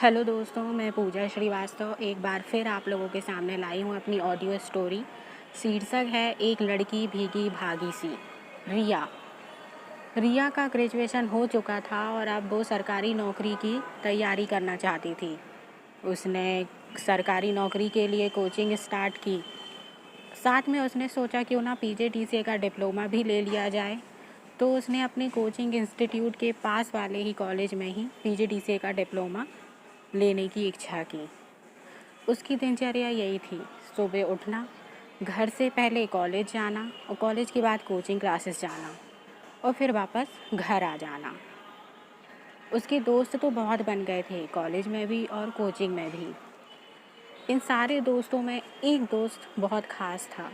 Hello दोस्तों, मैं पूजा श्रीवास्तव एक बार फिर आप लोगों के सामने लाई हूँ अपनी ऑडियो स्टोरी। शीर्षक है एक लड़की भीगी भागी सी। रिया का ग्रेजुएशन हो चुका था और अब वो सरकारी नौकरी की तैयारी करना चाहती थी। उसने सरकारी नौकरी के लिए कोचिंग स्टार्ट की। साथ में उसने सोचा क्यों ना पीजीडीसीए का डिप्लोमा भी ले लिया जाए। तो उसने अपने कोचिंग इंस्टीट्यूट के पास वाले ही कॉलेज में ही पीजीडीसीए का डिप्लोमा लेने की इच्छा की। उसकी दिनचर्या यही थी, सुबह उठना, घर से पहले कॉलेज जाना और कॉलेज के बाद कोचिंग क्लासेस जाना और फिर वापस घर आ जाना। उसके दोस्त तो बहुत बन गए थे, कॉलेज में भी और कोचिंग में भी। इन सारे दोस्तों में एक दोस्त बहुत ख़ास था।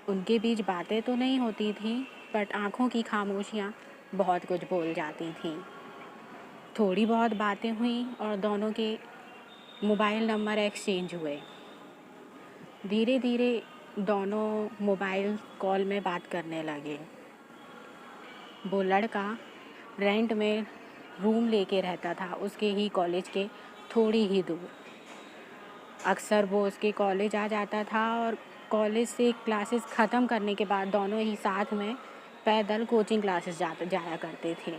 उनके बीच बातें तो नहीं होती थी, बट आँखों की खामोशियाँ बहुत कुछ बोल जाती थीं। थोड़ी बहुत बातें हुई और दोनों के मोबाइल नंबर एक्सचेंज हुए। धीरे धीरे दोनों मोबाइल कॉल में बात करने लगे। वो लड़का रेंट में रूम लेके रहता था, उसके ही कॉलेज के थोड़ी ही दूर। अक्सर वो उसके कॉलेज आ जाता था और कॉलेज से क्लासेस ख़त्म करने के बाद दोनों ही साथ में पैदल कोचिंग क्लासेस जाया करते थे।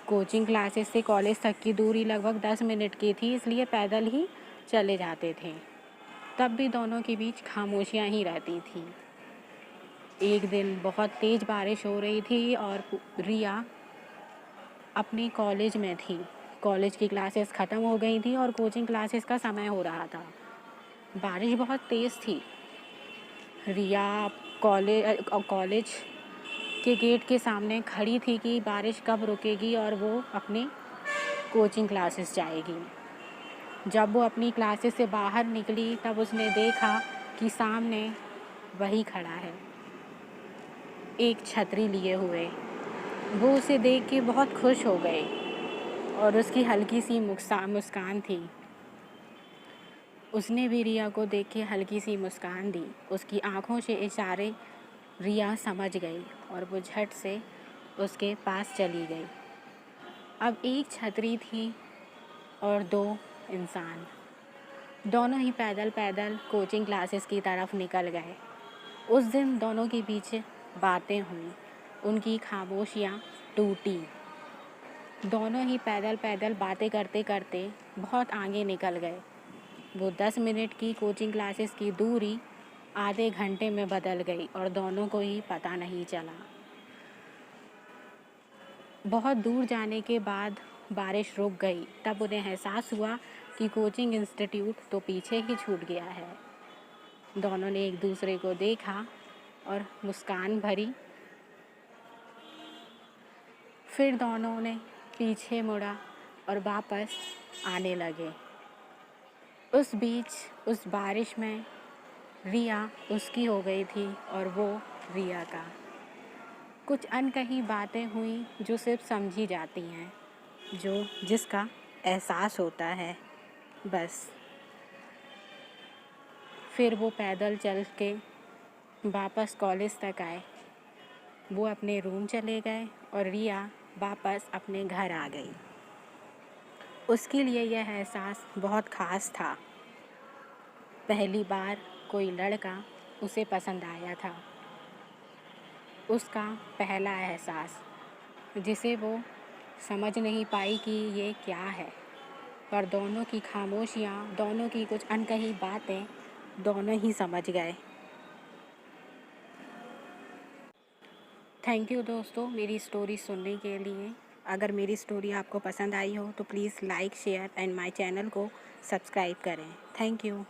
कोचिंग क्लासेस से कॉलेज तक की दूरी लगभग 10 मिनट की थी, इसलिए पैदल ही चले जाते थे। तब भी दोनों के बीच खामोशियाँ ही रहती थी। एक दिन बहुत तेज़ बारिश हो रही थी और रिया अपने कॉलेज में थी। कॉलेज की क्लासेस ख़त्म हो गई थी और कोचिंग क्लासेस का समय हो रहा था। बारिश बहुत तेज़ थी। रिया कॉलेज के गेट के सामने खड़ी थी कि बारिश कब रुकेगी और वो अपनी कोचिंग क्लासेस जाएगी। जब वो अपनी क्लासेस से बाहर निकली तब उसने देखा कि सामने वही खड़ा है, एक छतरी लिए हुए। वो उसे देख के बहुत खुश हो गई और उसकी हल्की सी मुस्कान थी। उसने भी रिया को देख के हल्की सी मुस्कान दी। उसकी आँखों से इशारे रिया समझ गई और वो झट से उसके पास चली गई। अब एक छतरी थी और दो इंसान, दोनों ही पैदल पैदल कोचिंग क्लासेस की तरफ निकल गए। उस दिन दोनों के बीच बातें हुई, उनकी खामोशियाँ टूटी। दोनों ही पैदल पैदल बातें करते करते बहुत आगे निकल गए। वो 10 मिनट की कोचिंग क्लासेस की दूरी आधे घंटे में बदल गई और दोनों को ही पता नहीं चला। बहुत दूर जाने के बाद बारिश रुक गई। तब उन्हें एहसास हुआ कि कोचिंग इंस्टीट्यूट तो पीछे ही छूट गया है। दोनों ने एक दूसरे को देखा और मुस्कान भरी। फिर दोनों ने पीछे मुड़ा और वापस आने लगे। उस बीच उस बारिश में रिया उसकी हो गई थी और वो रिया का। कुछ अनकही बातें हुई जो सिर्फ समझी जाती हैं, जिसका एहसास होता है बस। फिर वो पैदल चल के वापस कॉलेज तक आए। वो अपने रूम चले गए और रिया वापस अपने घर आ गई। उसके लिए यह एहसास बहुत ख़ास था। पहली बार कोई लड़का उसे पसंद आया था। उसका पहला एहसास जिसे वो समझ नहीं पाई कि ये क्या है, पर दोनों की खामोशियाँ, दोनों की कुछ अनकही बातें दोनों ही समझ गए। थैंक यू दोस्तों मेरी स्टोरी सुनने के लिए। अगर मेरी स्टोरी आपको पसंद आई हो तो please like, share and my channel को सब्सक्राइब करें। Thank you.